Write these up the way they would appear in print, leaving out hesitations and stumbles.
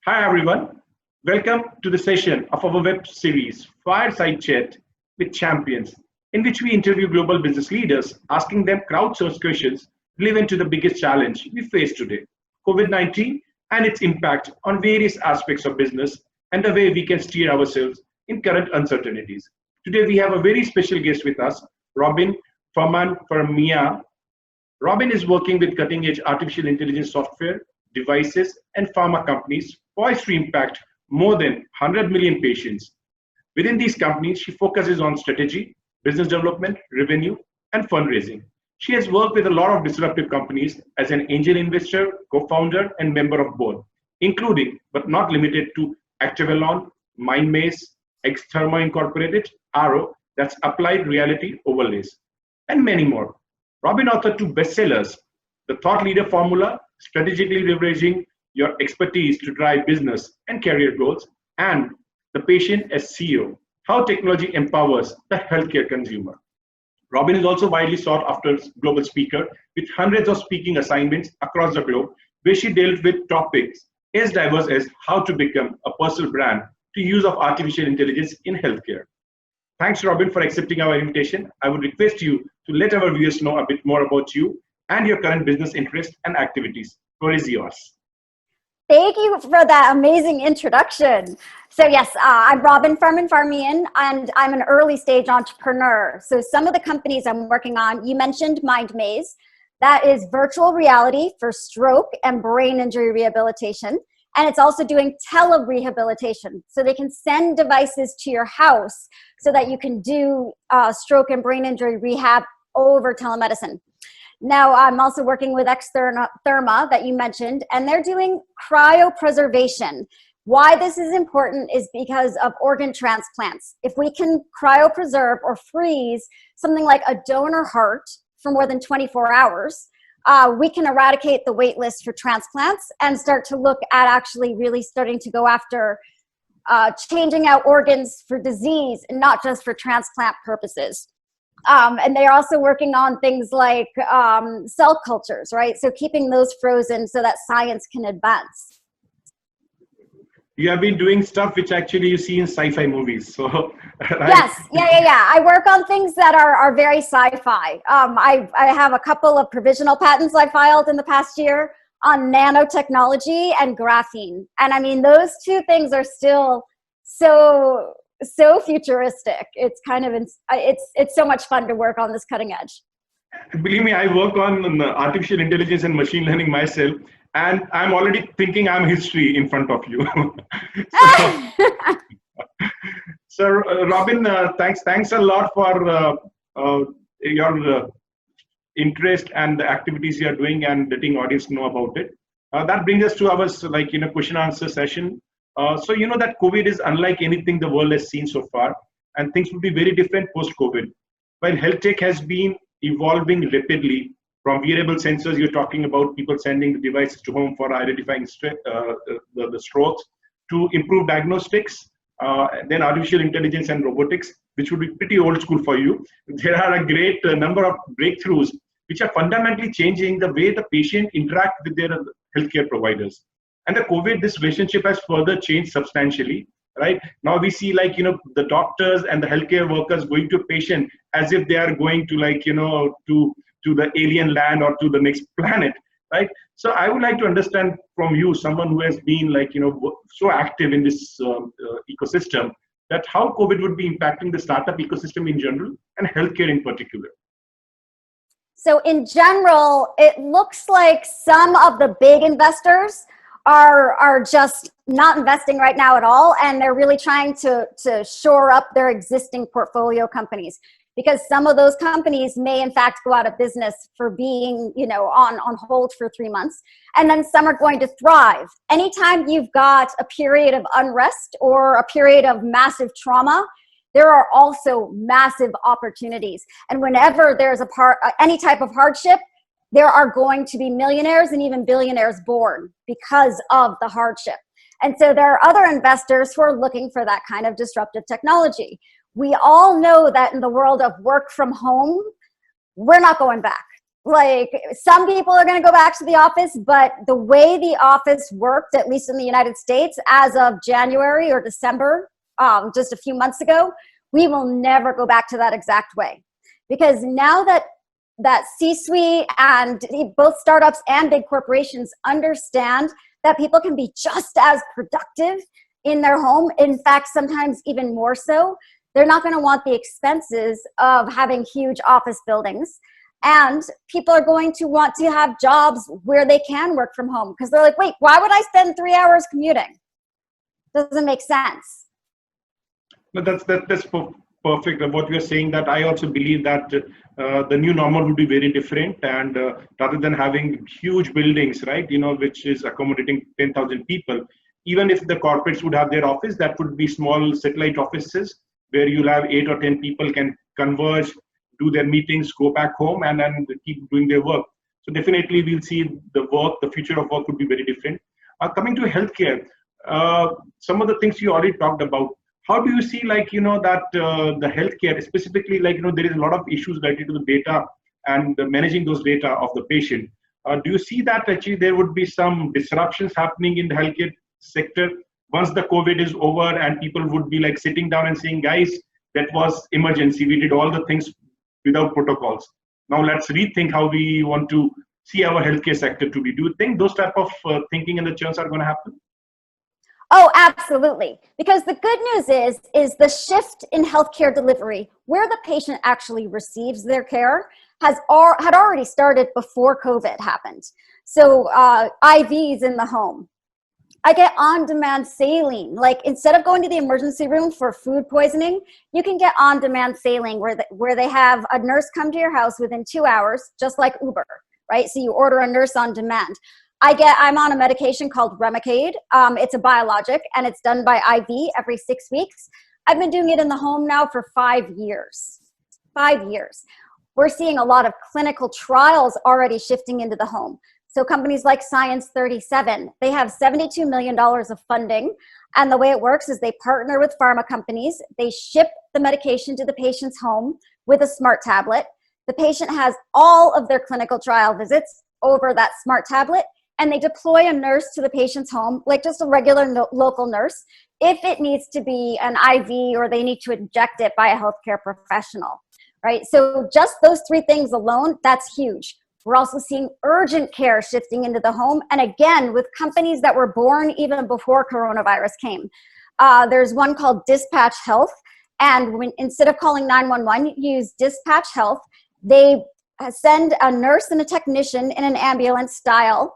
Hi everyone, welcome to the session of our web series Fireside Chat with Champions, in which we interview global business leaders, asking them crowdsourced questions relevant to the biggest challenge we face today, COVID-19 and its impact on various aspects of business and the way we can steer ourselves in current uncertainties. Today we have a very special guest with us, Robin Farmanfarmaian. Robin is working with cutting-edge artificial intelligence software, devices, and pharma companies poised to impact more than 100 million patients. Within these companies, she focuses on strategy, business development, revenue, and fundraising. She has worked with a lot of disruptive companies as an angel investor, co-founder, and member of board, including but not limited to Actavalon, MindMaze, X-Therma Incorporated, Arrow, that's Applied Reality Overlays, and many more. Robin authored two bestsellers, The Thought Leader Formula, Strategically Leveraging Your Expertise to Drive Business and Career Goals, and The Patient as CEO, How Technology Empowers the Healthcare Consumer. Robin is also widely sought after global speaker with hundreds of speaking assignments across the globe, where she dealt with topics as diverse as how to become a personal brand to use of artificial intelligence in healthcare. Thanks, Robin, for accepting our invitation. I would request you to let our viewers know a bit more about you and your current business interests and activities. Floor is yours. Thank you for that amazing introduction. So yes, I'm Robin Farmanfarmaian, and I'm an early stage entrepreneur. So some of the companies I'm working on, you mentioned MindMaze. That is virtual reality for stroke and brain injury rehabilitation. And it's also doing telerehabilitation. So they can send devices to your house so that you can do stroke and brain injury rehab over telemedicine. Now, I'm also working with X-Therma that you mentioned, and they're doing cryopreservation. Why this is important is because of organ transplants. If we can cryopreserve or freeze something like a donor heart for more than 24 hours, we can eradicate the wait list for transplants and start to look at actually really starting to go after changing out organs for disease and not just for transplant purposes. And they're also working on things like cell cultures, right? So keeping those frozen so that science can advance. You have been doing stuff which actually you see in sci-fi movies. So right? Yes, yeah. I work on things that are very sci-fi. I have a couple of provisional patents I filed in the past year on nanotechnology and graphene. And I mean, those two things are still so futuristic. It's kind of it's so much fun to work on this cutting edge. Believe me, I work on artificial intelligence and machine learning myself, and I'm already thinking I'm history in front of you. So Robin, thanks a lot for your interest and the activities you are doing and letting audience know about it. That brings us to our question answer session. So you know that COVID is unlike anything the world has seen so far, and things will be very different post-COVID. While health tech has been evolving rapidly, from wearable sensors, you're talking about people sending the devices to home for identifying the strokes, to improved diagnostics, then artificial intelligence and robotics, which would be pretty old school for you. There are a great number of breakthroughs which are fundamentally changing the way the patient interact with their healthcare providers. And the COVID, this relationship has further changed substantially, right? Now we see the doctors and the healthcare workers going to patient as if they are going to to the alien land or to the next planet, right? So I would like to understand from you, someone who has been so active in this ecosystem, that how COVID would be impacting the startup ecosystem in general and healthcare in particular. So in general, it looks like some of the big investors are just not investing right now at all, and they're really trying to shore up their existing portfolio companies, because some of those companies may in fact go out of business for being on hold for 3 months, and then some are going to thrive. Anytime you've got a period of unrest or a period of massive trauma, there are also massive opportunities. And whenever there's any type of hardship, there are going to be millionaires and even billionaires born because of the hardship. And so there are other investors who are looking for that kind of disruptive technology. We all know that in the world of work from home, we're not going back. Like, some people are going to go back to the office, but the way the office worked, at least in the United States, as of January or December, just a few months ago, we will never go back to that exact way. Because now that C-suite and both startups and big corporations understand that people can be just as productive in their home, in fact, sometimes even more so, they're not going to want the expenses of having huge office buildings. And people are going to want to have jobs where they can work from home, because they're like, wait, why would I spend 3 hours commuting? Doesn't make sense. No, that's perfect. What we are saying, that I also believe that the new normal would be very different, and rather than having huge buildings, right, which is accommodating 10,000 people, even if the corporates would have their office, that would be small satellite offices where you'll have 8 or 10 people can converge, do their meetings, go back home, and then keep doing their work. So definitely we'll see the future of work would be very different. Coming to healthcare, some of the things you already talked about. How do you see, that the healthcare, specifically, there is a lot of issues related to the data and managing those data of the patient. Do you see that actually there would be some disruptions happening in the healthcare sector once the COVID is over, and people would be sitting down and saying, guys, that was emergency. We did all the things without protocols. Now let's rethink how we want to see our healthcare sector to be. Do you think those type of thinking and the churns are going to happen? Oh, absolutely. Because the good news is the shift in healthcare delivery, where the patient actually receives their care, had already started before COVID happened. So IVs in the home. I get on-demand saline. Like, instead of going to the emergency room for food poisoning, you can get on-demand saline where they have a nurse come to your house within 2 hours, just like Uber, right? So you order a nurse on demand. I'm on a medication called Remicade. It's a biologic, and it's done by IV every 6 weeks. I've been doing it in the home now for 5 years. 5 years. We're seeing a lot of clinical trials already shifting into the home. So companies like Science 37, they have $72 million of funding. And the way it works is they partner with pharma companies. They ship the medication to the patient's home with a smart tablet. The patient has all of their clinical trial visits over that smart tablet, and they deploy a nurse to the patient's home, like just a regular local nurse, if it needs to be an IV or they need to inject it by a healthcare professional, right? So just those 3 things alone, that's huge. We're also seeing urgent care shifting into the home. And again, with companies that were born even before coronavirus came. There's one called Dispatch Health. And instead of calling 911, you use Dispatch Health. They send a nurse and a technician in an ambulance style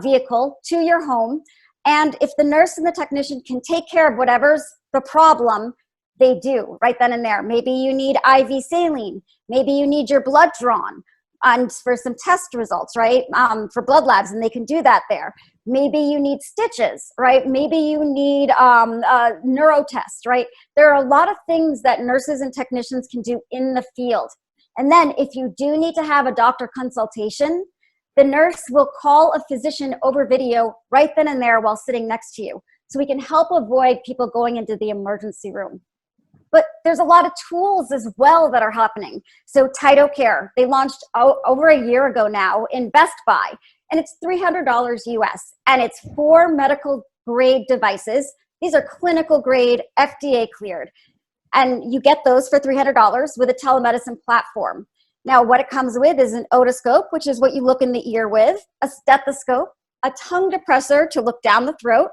vehicle to your home. And if the nurse and the technician can take care of whatever's the problem, they do right then and there. Maybe you need IV saline. Maybe you need your blood drawn and for some test results, right? For blood labs, and they can do that there. Maybe you need stitches, right? Maybe you need a neuro test, right? There are a lot of things that nurses and technicians can do in the field. And then if you do need to have a doctor consultation, the nurse will call a physician over video right then and there while sitting next to you. So we can help avoid people going into the emergency room. But there's a lot of tools as well that are happening. So TytoCare, they launched over a year ago now in Best Buy, and it's $300 US, and it's 4 medical grade devices. These are clinical grade, FDA cleared. And you get those for $300 with a telemedicine platform. Now, what it comes with is an otoscope, which is what you look in the ear with, a stethoscope, a tongue depressor to look down the throat,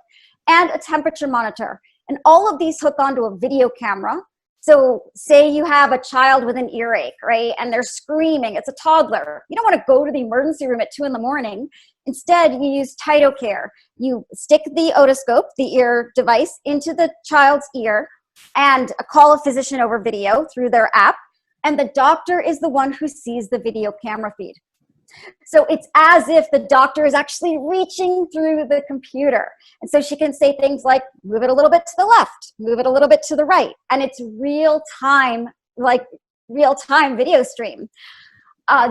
and a temperature monitor. And all of these hook onto a video camera. So say you have a child with an earache, right? And they're screaming, it's a toddler. You don't want to go to the emergency room at 2 a.m. Instead, you use TytoCare. You stick the otoscope, the ear device, into the child's ear and call a physician over video through their app. And the doctor is the one who sees the video camera feed. So it's as if the doctor is actually reaching through the computer. And so she can say things like, move it a little bit to the left, move it a little bit to the right. And it's real time video stream.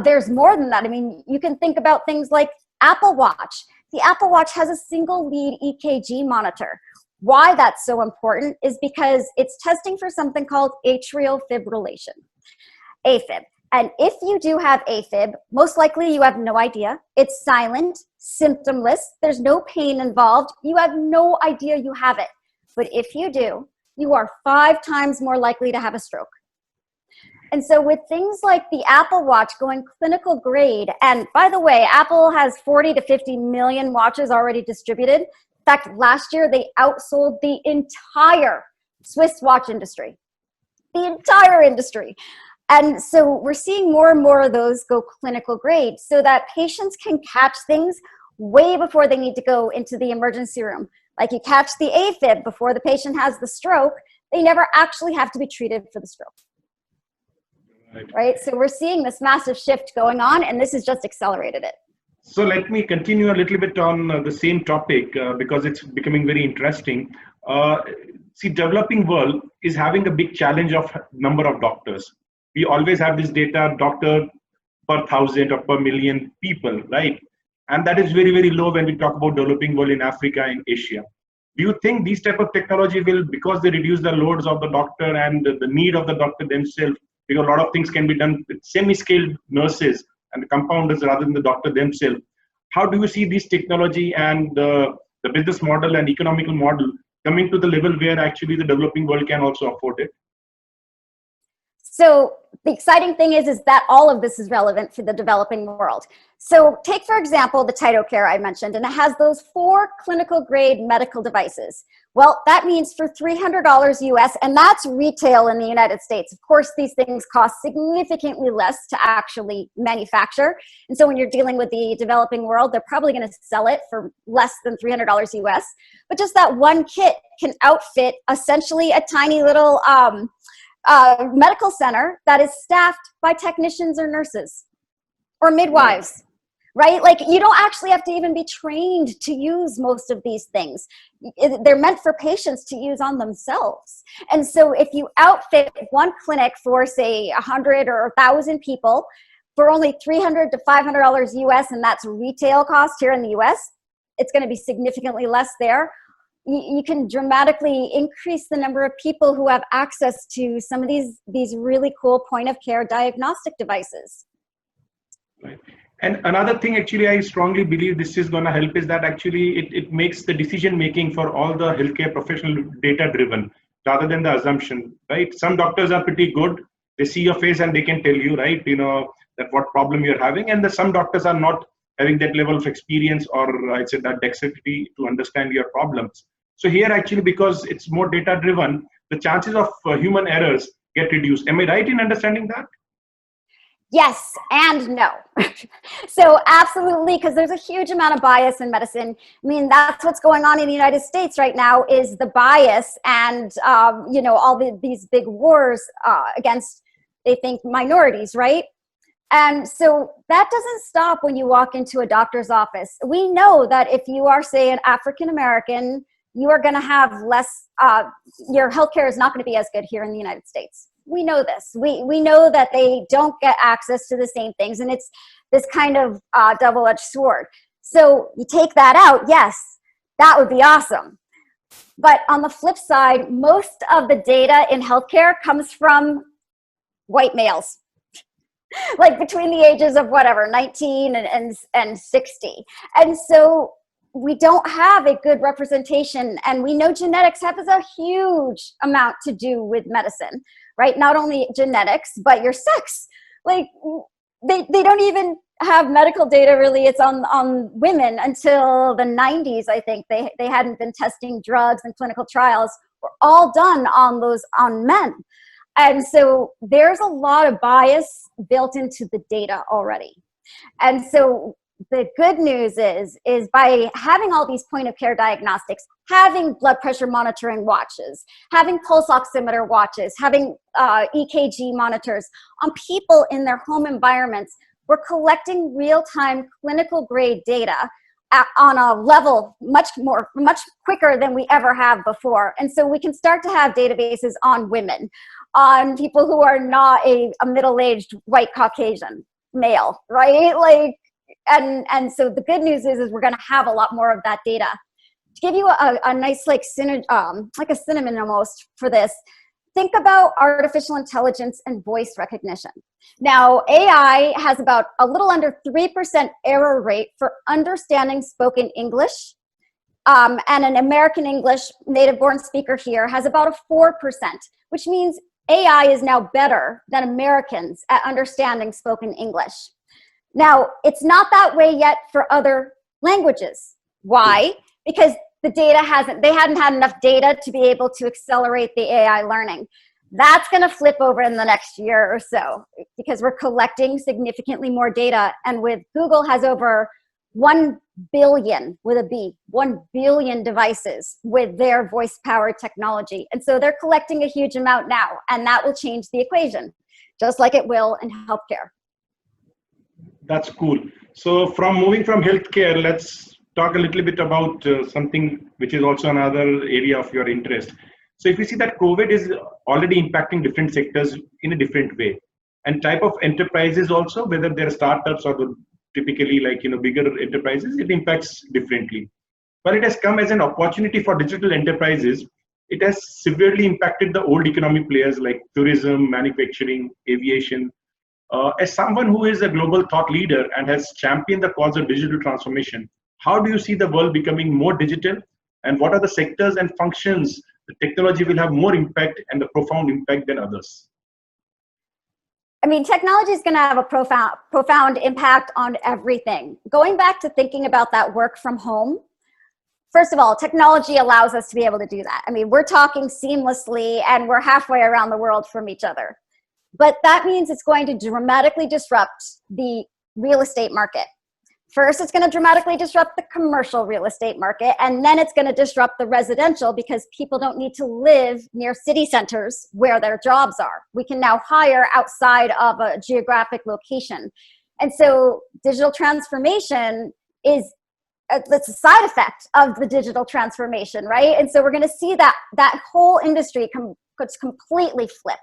There's more than that. I mean, you can think about things like Apple Watch. The Apple Watch has a single lead EKG monitor. Why that's so important is because it's testing for something called atrial fibrillation, AFib. And if you do have AFib, most likely you have no idea. It's silent, symptomless. There's no pain involved. You have no idea you have it. But if you do, you are 5 times more likely to have a stroke. And so with things like the Apple Watch going clinical grade, and by the way, Apple has 40 to 50 million watches already distributed. In fact, last year they outsold the entire Swiss watch industry. The entire industry. And so we're seeing more and more of those go clinical grade so that patients can catch things way before they need to go into the emergency room. Like you catch the AFib before the patient has the stroke, they never actually have to be treated for the stroke. Right? So we're seeing this massive shift going on, and this has just accelerated it. So let me continue a little bit on the same topic because it's becoming very interesting. See, developing world is having a big challenge of number of doctors. We always have this data, doctor per 1,000 or per million people, right? And that is very, very low when we talk about developing world in Africa and Asia. Do you think these type of technology will, because they reduce the loads of the doctor and the need of the doctor themselves, because a lot of things can be done with semi-skilled nurses and the compounders rather than the doctor themselves. How do you see this technology and the business model and economical model coming to the level where actually the developing world can also afford it? So the exciting thing is that all of this is relevant for the developing world. So take, for example, the TytoCare I mentioned, and it has those 4 clinical grade medical devices. Well, that means for $300 US, and that's retail in the United States. Of course, these things cost significantly less to actually manufacture. And so when you're dealing with the developing world, they're probably going to sell it for less than $300 US. But just that one kit can outfit essentially a tiny little medical center that is staffed by technicians or nurses or midwives, right? Like you don't actually have to even be trained to use most of these things. They're meant for patients to use on themselves. And so if you outfit one clinic for say 100 or 1,000 people for only $300 to $500 US, and that's retail cost here in the US, it's going to be significantly less there. You can dramatically increase the number of people who have access to some of these really cool point of care diagnostic devices. Right. And another thing actually I strongly believe this is going to help is that actually it makes the decision making for all the healthcare professional data driven rather than the assumption, right? Some doctors are pretty good. They see your face and they can tell you, right, that what problem you're having. And some doctors are not having that level of experience or I'd say that dexterity to understand your problems. So here actually, because it's more data driven, the chances of human errors get reduced. Am I right in understanding that? Yes and no. So absolutely, because there's a huge amount of bias in medicine. I mean, that's what's going on in the United States right now is the bias and, all these big wars against, they think, minorities, right? And so that doesn't stop when you walk into a doctor's office. We know that if you are, say, an African-American, you are going to have less, your healthcare is not going to be as good here in the United States. We know this. We know that they don't get access to the same things, and it's this kind of double-edged sword. So you take that out, yes, that would be awesome. But on the flip side, most of the data in healthcare comes from white males, like between the ages of 19 and 60. And so we don't have a good representation, and we know genetics has a huge amount to do with medicine, right? Not only genetics, but your sex. Like they don't even have medical data really. It's on women until the 90s, I think. They hadn't been testing drugs and clinical trials were all done on men. And so there's a lot of bias built into the data already. And so the good news is by having all these point of care diagnostics, having blood pressure monitoring watches, having pulse oximeter watches, having EKG monitors on people in their home environments, we're collecting real-time clinical grade data on a level much quicker than we ever have before. And so we can start to have databases on women, on people who are not a middle-aged white Caucasian male, right? And so the good news is we're going to have a lot more of that data. To give you a nice a synonym almost for this, think about artificial intelligence and voice recognition. Now, AI has about a little under 3% error rate for understanding spoken English. And an American English native-born speaker here has about a 4%, which means AI is now better than Americans at understanding spoken English. Now, it's not that way yet for other languages. Why? Because the data they hadn't had enough data to be able to accelerate the AI learning. That's going to flip over in the next year or so because we're collecting significantly more data. And with Google has over 1 billion, with a B, 1 billion devices with their voice-powered technology. And so they're collecting a huge amount now, and that will change the equation, just like it will in healthcare. That's cool. So moving from healthcare, let's talk a little bit about something which is also another area of your interest. So if you see that COVID is already impacting different sectors in a different way, and type of enterprises also, whether they're startups or the typically bigger enterprises, it impacts differently. But it has come as an opportunity for digital enterprises. It has severely impacted the old economic players like tourism, manufacturing, aviation. As someone who is a global thought leader and has championed the cause of digital transformation, how do you see the world becoming more digital? And what are the sectors and functions the technology will have more impact and a profound impact than others? I mean, technology is going to have a profound impact on everything. Going back to thinking about that work from home, first of all, technology allows us to be able to do that. I mean, we're talking seamlessly and we're halfway around the world from each other. But that means it's going to dramatically disrupt the real estate market. First, it's going to dramatically disrupt the commercial real estate market, and then it's going to disrupt the residential because people don't need to live near city centers where their jobs are. We can now hire outside of a geographic location. And so digital transformation that's a side effect of the digital transformation, right? And so we're going to see that whole industry completely flip.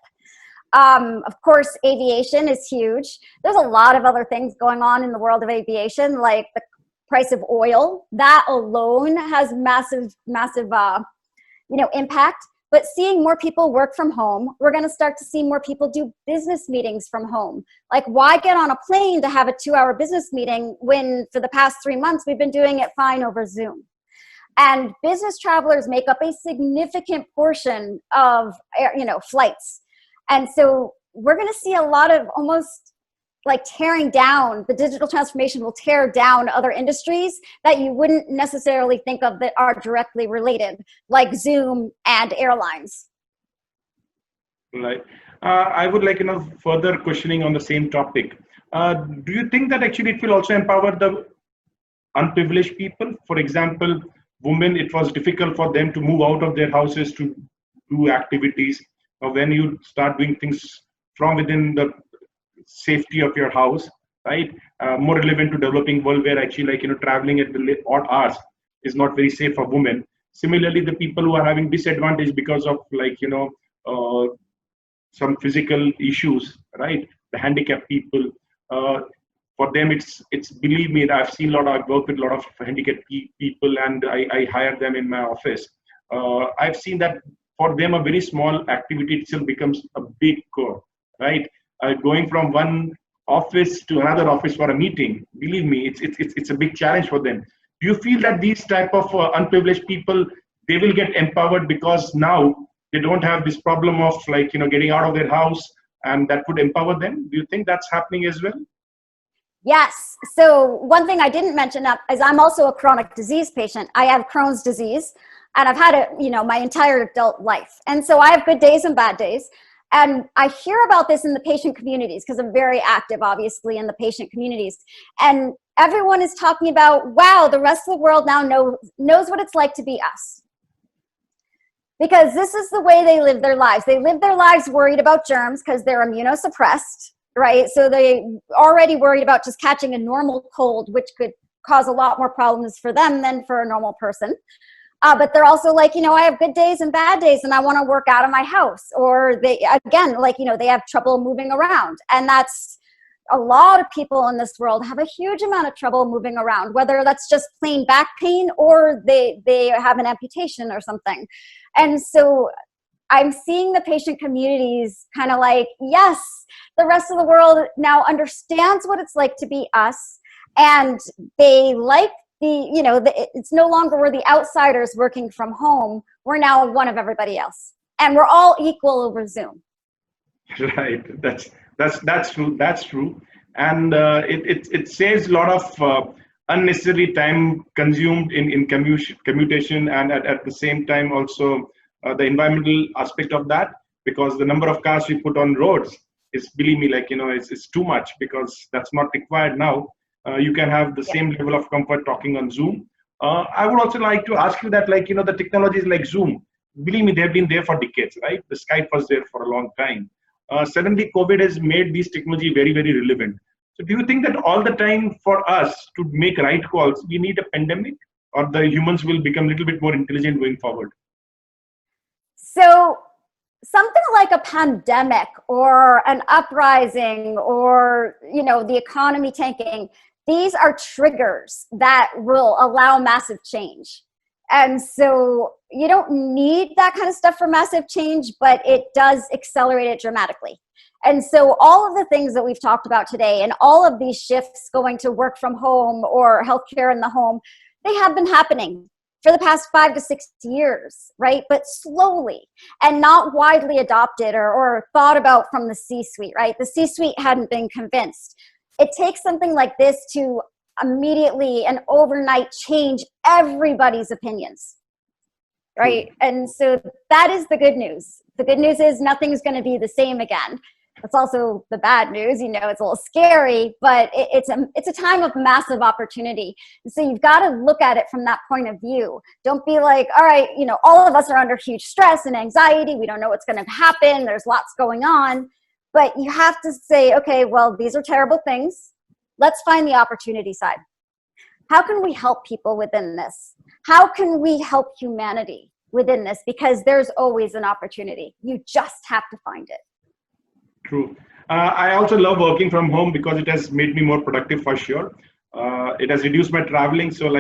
Of course, aviation is huge. There's a lot of other things going on in the world of aviation, like the price of oil. That alone has massive impact. But seeing more people work from home, we're going to start to see more people do business meetings from home. Like, why get on a plane to have a 2-hour business meeting when for the past 3 months we've been doing it fine over Zoom? And business travelers make up a significant portion of flights. And so we're going to see a lot of almost like tearing down, the digital transformation will tear down other industries that you wouldn't necessarily think of that are directly related, like Zoom and airlines. Right. I would like further questioning on the same topic. Do you think that actually it will also empower the unprivileged people? For example, women, it was difficult for them to move out of their houses to do activities. When you start doing things from within the safety of your house, right? More relevant to developing world where actually traveling at the odd hours is not very safe for women. Similarly, the people who are having disadvantage because of some physical issues, right? The handicapped people, for them it's believe me, I've worked with a lot of handicapped people and I hire them in my office. I've seen that for them, a very small activity itself becomes a big core, right? Going from one office to another office for a meeting, believe me, it's a big challenge for them. Do you feel that these type of unprivileged people, they will get empowered because now they don't have this problem of getting out of their house, and that would empower them? Do you think that's happening as well? Yes. So one thing I didn't mention is I'm also a chronic disease patient. I have Crohn's disease. And I've had it, my entire adult life. And so I have good days and bad days. And I hear about this in the patient communities because I'm very active, obviously, in the patient communities. And everyone is talking about, wow, the rest of the world now knows what it's like to be us. Because this is the way they live their lives. They live their lives worried about germs because they're immunosuppressed, right? So they already worried about just catching a normal cold, which could cause a lot more problems for them than for a normal person. But they're also like, I have good days and bad days and I want to work out of my house. Or they have trouble moving around. And that's a lot of people in this world have a huge amount of trouble moving around, whether that's just plain back pain or they have an amputation or something. And so I'm seeing the patient communities kind of like, yes, the rest of the world now understands what it's like to be us, and they like it's no longer we're the outsiders working from home. We're now one of everybody else, and we're all equal over Zoom. Right. That's true. That's true. And it saves a lot of unnecessary time consumed in commutation, and at the same time also the environmental aspect of that, because the number of cars we put on roads is, believe me, it's too much, because that's not required now. You can have the same level of comfort talking on Zoom. I would also like to ask you that, the technologies like Zoom, believe me, they've been there for decades, right? The Skype was there for a long time. Suddenly, COVID has made these technology very, very relevant. So do you think that all the time for us to make right calls, we need a pandemic, or the humans will become a little bit more intelligent going forward? So something like a pandemic or an uprising or, the economy tanking, these are triggers that will allow massive change. And so you don't need that kind of stuff for massive change, but it does accelerate it dramatically. And so all of the things that we've talked about today and all of these shifts going to work from home or healthcare in the home, they have been happening for the past 5 to 6 years, right? But slowly and not widely adopted or thought about from the C-suite, right? The C-suite hadn't been convinced. It takes something like this to immediately and overnight change everybody's opinions, right? And so that is the good news. The good news is nothing's going to be the same again. It's also the bad news, it's a little scary, but it's a time of massive opportunity. And so you've got to look at it from that point of view. Don't be like, all right, all of us are under huge stress and anxiety. We don't know what's going to happen. There's lots going on. But you have to say, okay, well, these are terrible things. Let's find the opportunity side. How can we help people within this? How can we help humanity within this? Because there's always an opportunity. You just have to find it. True. I also love working from home because it has made me more productive for sure. It has reduced my traveling. So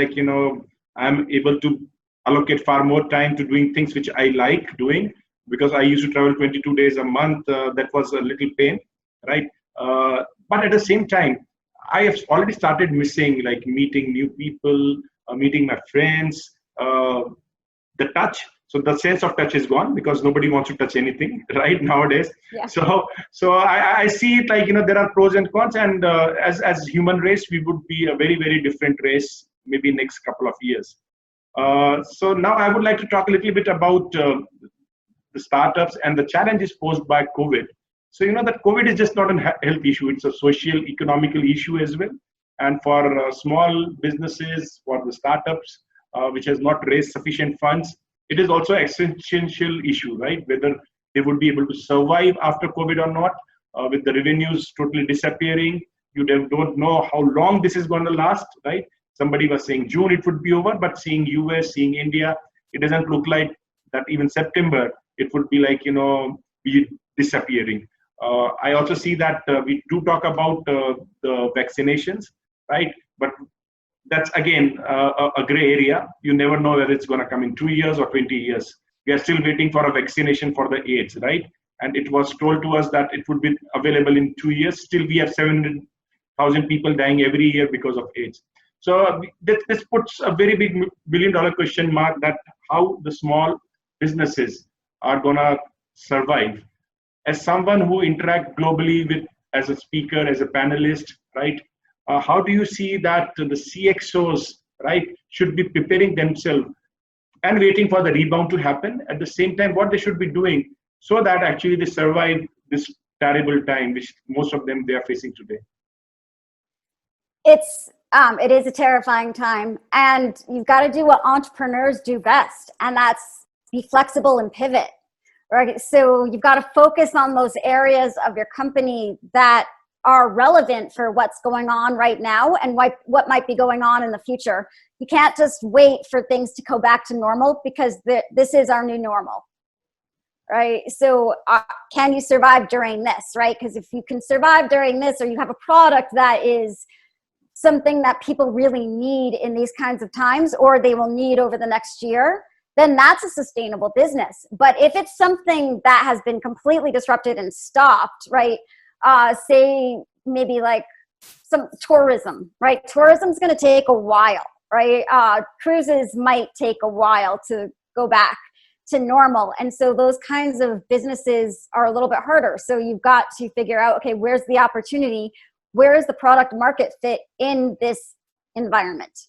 I'm able to allocate far more time to doing things which I like doing, because I used to travel 22 days a month. That was a little pain, right? But at the same time, I have already started missing meeting new people, meeting my friends, the touch. So the sense of touch is gone because nobody wants to touch anything right nowadays. Yeah. So I see it there are pros and cons, and as human race, we would be a very, very different race maybe next couple of years. So now I would like to talk a little bit about the startups and the challenges posed by COVID. So that COVID is just not a health issue; it's a social, economical issue as well. And for small businesses, for the startups which has not raised sufficient funds, it is also an existential issue, right? Whether they would be able to survive after COVID or not, with the revenues totally disappearing. You don't know how long this is going to last, right? Somebody was saying June it would be over, but seeing US, seeing India, it doesn't look like that even September, it would be be disappearing. I also see that we do talk about the vaccinations, right? But that's again a gray area. You never know whether it's going to come in 2 years or 20 years. We are still waiting for a vaccination for the AIDS, right? And it was told to us that it would be available in 2 years. Still, we have 700,000 people dying every year because of AIDS. So this puts a very big billion-dollar question mark that how the small businesses are going to survive. As someone who interact globally with, as a speaker, as a panelist, right? How do you see that the CXOs, right, should be preparing themselves and waiting for the rebound to happen? At the same time, what they should be doing so that actually they survive this terrible time, which most of them they are facing today? It is a terrifying time, and you've got to do what entrepreneurs do best, and that's be flexible and pivot, right? So you've got to focus on those areas of your company that are relevant for what's going on right now and what might be going on in the future. You can't just wait for things to go back to normal, because this is our new normal, right? So can you survive during this, right? Because if you can survive during this, or you have a product that is something that people really need in these kinds of times, or they will need over the next year, then that's a sustainable business. But if it's something that has been completely disrupted and stopped, right? Say maybe like some tourism, right? Tourism's going to take a while, right? Cruises might take a while to go back to normal. And so those kinds of businesses are a little bit harder. So you've got to figure out, okay, where's the opportunity? Where is the product market fit in this environment?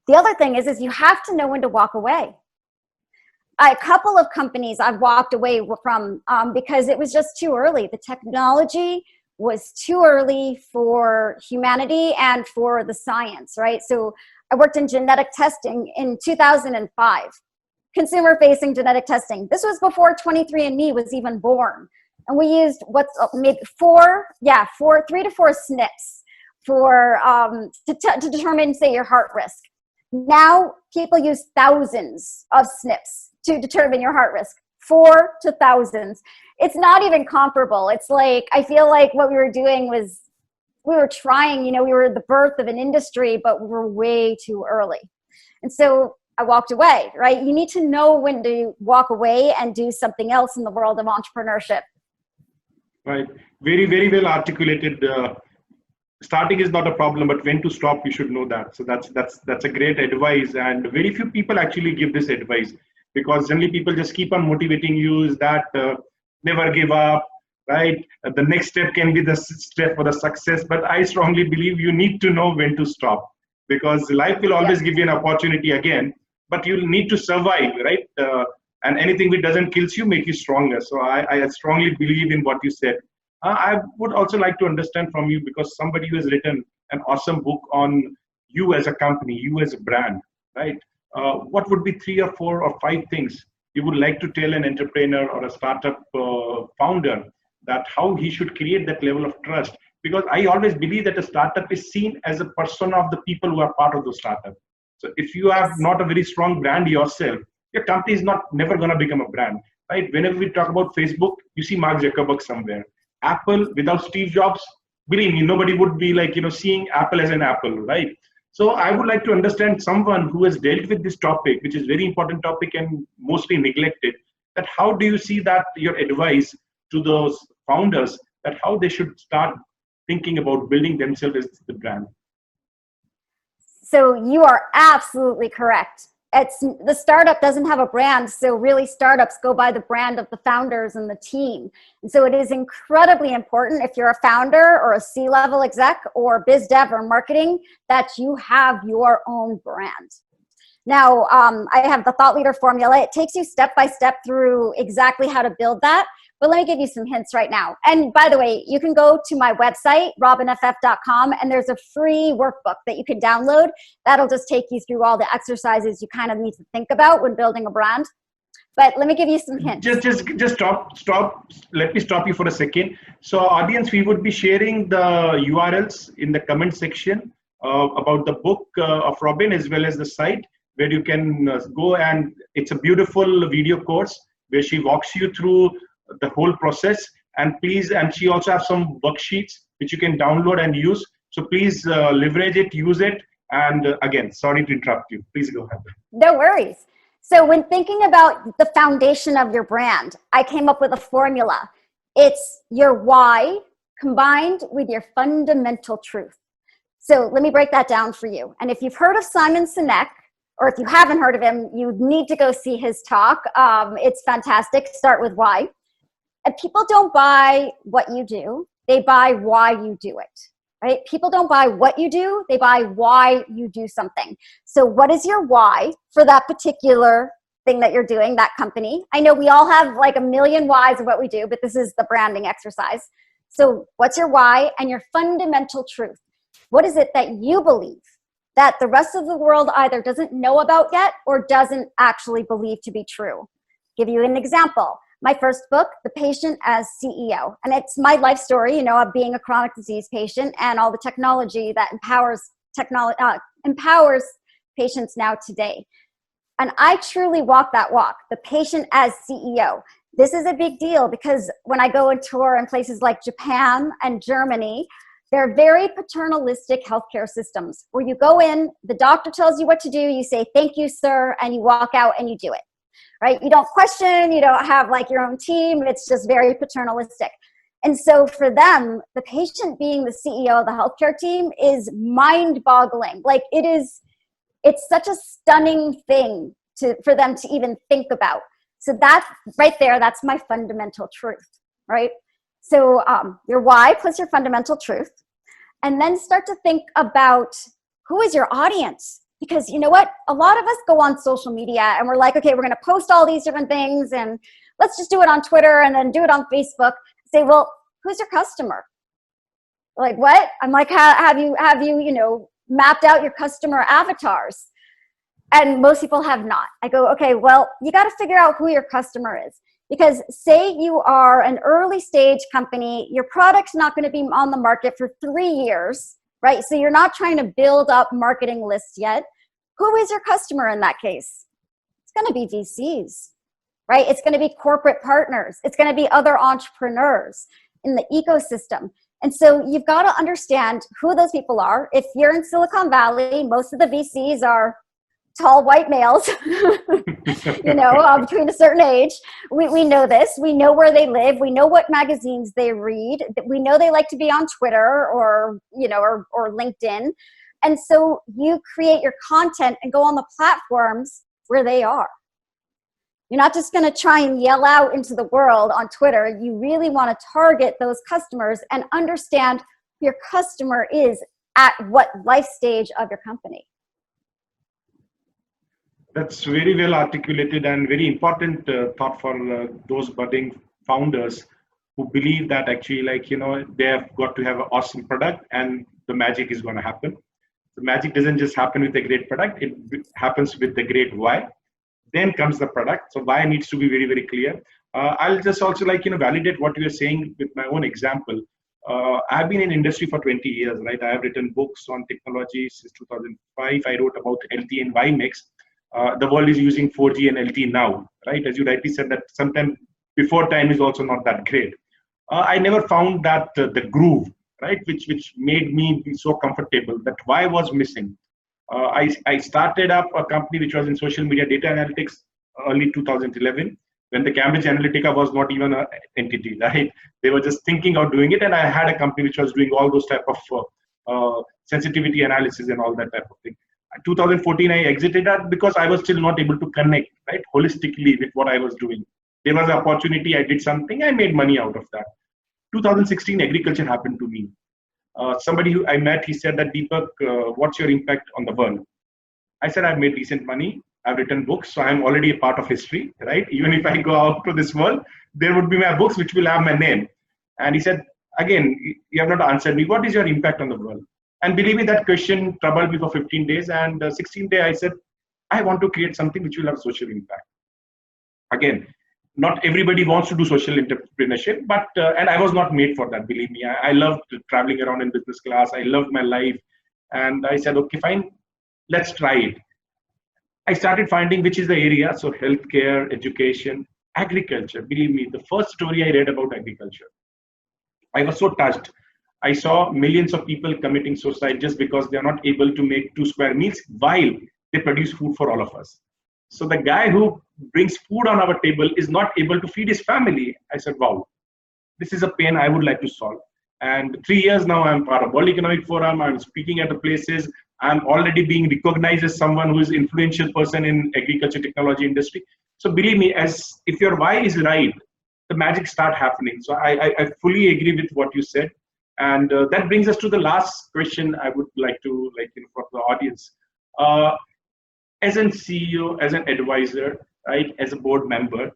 The other thing is you have to know when to walk away. A couple of companies I've walked away from because it was just too early. The technology was too early for humanity and for the science, right? So I worked in genetic testing in 2005, consumer-facing genetic testing. This was before 23andMe was even born. And we used what's maybe 3 to 4 SNPs for to determine, say, your heart risk. Now people use thousands of SNPs to determine your heart risk, 4 to thousands. It's not even comparable. It's like, I feel like what we were doing was, we were trying, we were the birth of an industry, but we were way too early. And so I walked away, right? You need to know when to walk away and do something else in the world of entrepreneurship. Right. Very, very well articulated. Starting is not a problem, but when to stop, you should know that. So that's a great advice. And very few people actually give this advice, because generally people just keep on motivating you is that never give up, right? The next step can be the step for the success. But I strongly believe you need to know when to stop, because life will always give you an opportunity again, but you'll need to survive, right? And anything which doesn't kill you make you stronger. So I strongly believe in what you said. I would also like to understand from you, because somebody who has written an awesome book on you as a company, you as a brand, right? What would be 3 or 4 or 5 things you would like to tell an entrepreneur or a startup founder that how he should create that level of trust? Because I always believe that a startup is seen as a persona of the people who are part of the startup. So if you have not a very strong brand yourself, your company is never going to become a brand, right? Whenever we talk about Facebook, you see Mark Zuckerberg somewhere. Apple, without Steve Jobs, believe me, nobody would be like, seeing Apple as an apple, right? So I would like to understand someone who has dealt with this topic, which is very important topic and mostly neglected, that how do you see that your advice to those founders that how they should start thinking about building themselves as the brand? So you are absolutely correct. The startup doesn't have a brand, so really startups go by the brand of the founders and the team. And so it is incredibly important, if you're a founder or a C-level exec or biz dev or marketing, that you have your own brand. Now, I have the thought leader formula. It takes you step by step through exactly how to build that. But let me give you some hints right now. And by the way, you can go to my website, robinff.com, and there's a free workbook that you can download. That'll just take you through all the exercises you kind of need to think about when building a brand. But let me give you some hints. Just stop. Let me stop you for a second. So audience, we would be sharing the URLs in the comment section about the book of Robin, as well as the site where you can go, and it's a beautiful video course where she walks you through the whole process. And she also has some worksheets which you can download and use. So please leverage it, use it. And again, sorry to interrupt you. Please go ahead. No worries. So when thinking about the foundation of your brand, I came up with a formula. It's your why combined with your fundamental truth. So let me break that down for you. And if you've heard of Simon Sinek, or if you haven't heard of him, you need to go see his talk. It's fantastic. Start with why. And people don't buy what you do. They buy why you do it, right? People don't buy what you do. They buy why you do something. So what is your why for that particular thing that you're doing, that company? I know we all have like a million whys of what we do, but this is the branding exercise. So what's your why and your fundamental truth? What is it that you believe that the rest of the world either doesn't know about yet or doesn't actually believe to be true? Give you an example. My first book, The Patient as CEO. And it's my life story, of being a chronic disease patient and all the technology that empowers patients now today. And I truly walk that walk, the patient as CEO. This is a big deal because when I go and tour in places like Japan and Germany, They're very paternalistic healthcare systems where you go in, the doctor tells you what to do, you say, thank you, sir, and you walk out and you do it, right? You don't question, you don't have like your own team. It's just very paternalistic. And so for them, the patient being the CEO of the healthcare team is mind-boggling. Like it's such a stunning thing for them to even think about. So that right there, that's my fundamental truth, right? So your why plus your fundamental truth, and then start to think about who is your audience. Because you know what? A lot of us go on social media and we're like, okay, we're going to post all these different things and let's just do it on Twitter and then do it on Facebook. Say, well, who's your customer? Like, what? I'm like, have you mapped out your customer avatars? And most people have not. I go, okay, well, you got to figure out who your customer is. Because say you are an early stage company, your product's not going to be on the market for 3 years, right? So you're not trying to build up marketing lists yet. Who is your customer in that case? It's going to be VCs, right? It's going to be corporate partners. It's going to be other entrepreneurs in the ecosystem. And so you've got to understand who those people are. If you're in Silicon Valley, most of the VCs are tall white males, between a certain age. We know this. We know where they live. We know what magazines they read. We know they like to be on Twitter or LinkedIn. And so you create your content and go on the platforms where they are. You're not just going to try and yell out into the world on Twitter. You really want to target those customers and understand who your customer is at what life stage of your company. That's very well articulated and very important thought for those budding founders who believe that actually, they have got to have an awesome product and the magic is going to happen. The magic doesn't just happen with a great product. It happens with the great why. Then comes the product. So why needs to be very, very clear. I'll just also validate what you are saying with my own example. I've been in industry for 20 years, right? I have written books on technology since 2005. I wrote about LTE and WiMix. The world is using 4G and LTE now, right? As you rightly said, that sometime before time is also not that great. I never found that the groove, right, which made me be so comfortable. That why was missing. I started up a company which was in social media data analytics early 2011 when the Cambridge Analytica was not even an entity, right? They were just thinking of doing it, and I had a company which was doing all those type of sensitivity analysis and all that type of thing. 2014, I exited that because I was still not able to connect, right, holistically with what I was doing. There was an opportunity, I did something, I made money out of that. 2016, agriculture happened to me. Somebody who I met, he said that, Deepak, what's your impact on the world? I said, I've made decent money. I've written books, so I'm already a part of history, right? Even if I go out to this world, there would be my books which will have my name. And he said, again, you have not answered me. What is your impact on the world? And believe me, that question troubled me for 15 days. And 16th day, I said, I want to create something which will have social impact. Again, not everybody wants to do social entrepreneurship, but and I was not made for that, believe me. I loved traveling around in business class. I loved my life. And I said, okay, fine, let's try it. I started finding which is the area. So healthcare, education, agriculture. Believe me, the first story I read about agriculture, I was so touched. I saw millions of people committing suicide just because they are not able to make 2 square meals while they produce food for all of us. So the guy who brings food on our table is not able to feed his family. I said, wow, this is a pain I would like to solve. And 3 years now, I'm part of World Economic Forum. I'm speaking at the places. I'm already being recognized as someone who is an influential person in agriculture technology industry. So believe me, as if your why is right, the magic start happening. So I fully agree with what you said. And that brings us to the last question I would like to, for the audience. As an CEO, as an advisor, right, as a board member,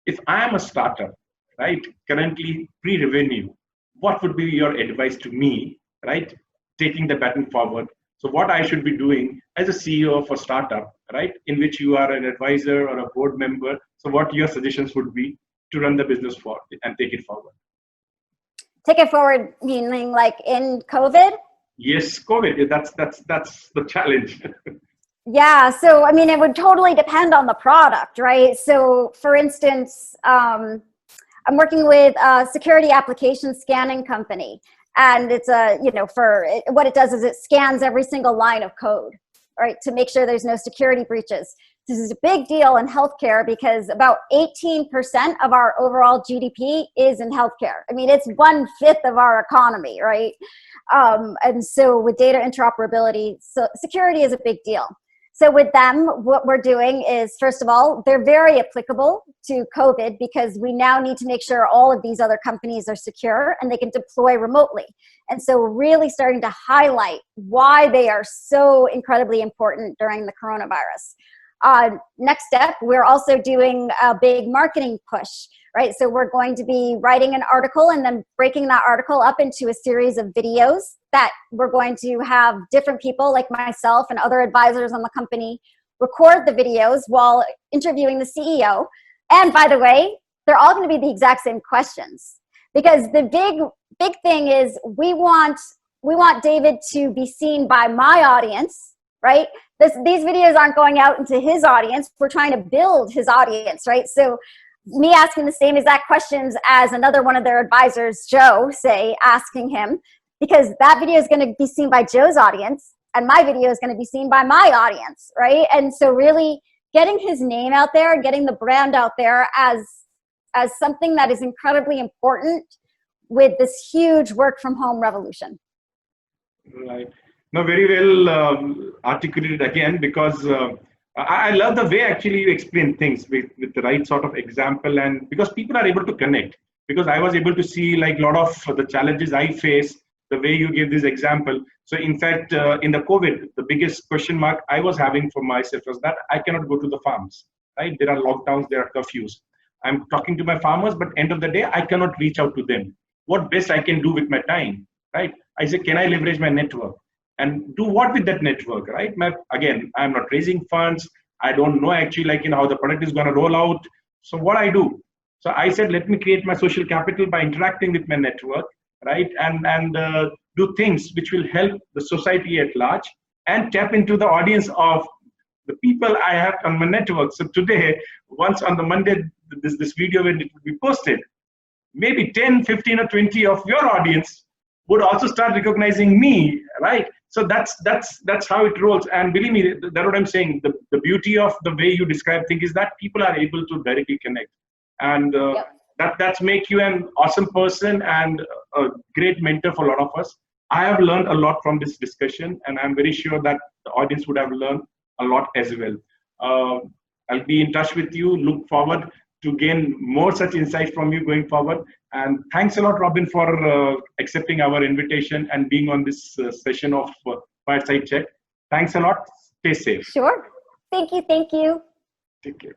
if I am a startup, right, currently pre-revenue, what would be your advice to me, right, taking the baton forward? So what I should be doing as a CEO of a startup, right, in which you are an advisor or a board member. So what your suggestions would be to run the business forward and take it forward? Take it forward, meaning like in COVID? Yes, COVID. That's the challenge. Yeah. So, I mean, it would totally depend on the product, right? So, for instance, I'm working with a security application scanning company. And it's what it does is it scans every single line of code, right, to make sure there's no security breaches. This is a big deal in healthcare because about 18% of our overall GDP is in healthcare. I mean, it's 1/5 of our economy, right? And so with data interoperability, so security is a big deal. So with them, what we're doing is, first of all, they're very applicable to COVID because we now need to make sure all of these other companies are secure and they can deploy remotely. And so we're really starting to highlight why they are so incredibly important during the coronavirus. Next step, we're also doing a big marketing push, right? So we're going to be writing an article and then breaking that article up into a series of videos that we're going to have different people like myself and other advisors on the company record the videos while interviewing the CEO. And by the way, they're all going to be the exact same questions, because the big thing is we want David to be seen by my audience, right? These videos aren't going out into his audience. We're trying to build his audience, right? So me asking the same exact questions as another one of their advisors, Joe, say, asking him, because that video is going to be seen by Joe's audience and my video is going to be seen by my audience, right? And so really getting his name out there, getting the brand out there as something that is incredibly important with this huge work from home revolution. Right. No, very well articulated again, because I love the way actually you explain things with the right sort of example, and because people are able to connect, because I was able to see like a lot of the challenges I face, the way you give this example. So in fact, in the COVID, the biggest question mark I was having for myself was that I cannot go to the farms, right? There are lockdowns, there are curfews. I'm talking to my farmers, but end of the day, I cannot reach out to them. What best I can do with my time, right? I say, can I leverage my network? And do what with that network, right? Again, I'm not raising funds. I don't know actually how the product is going to roll out. So what I do? So I said, let me create my social capital by interacting with my network, right? And do things which will help the society at large and tap into the audience of the people I have on my network. So today, once on the Monday, this video when it will be posted, maybe 10, 15 or 20 of your audience would also start recognizing me, right? So that's how it rolls. And believe me, that's what I'm saying. The beauty of the way you describe things is that people are able to directly connect. And that's make you an awesome person and a great mentor for a lot of us. I have learned a lot from this discussion, and I'm very sure that the audience would have learned a lot as well. I'll be in touch with you. Look forward to gain more such insights from you going forward. And thanks a lot, Robin, for accepting our invitation and being on this session of Fireside Chat. Thanks a lot. Stay safe. Sure. Thank you. Thank you. Take care.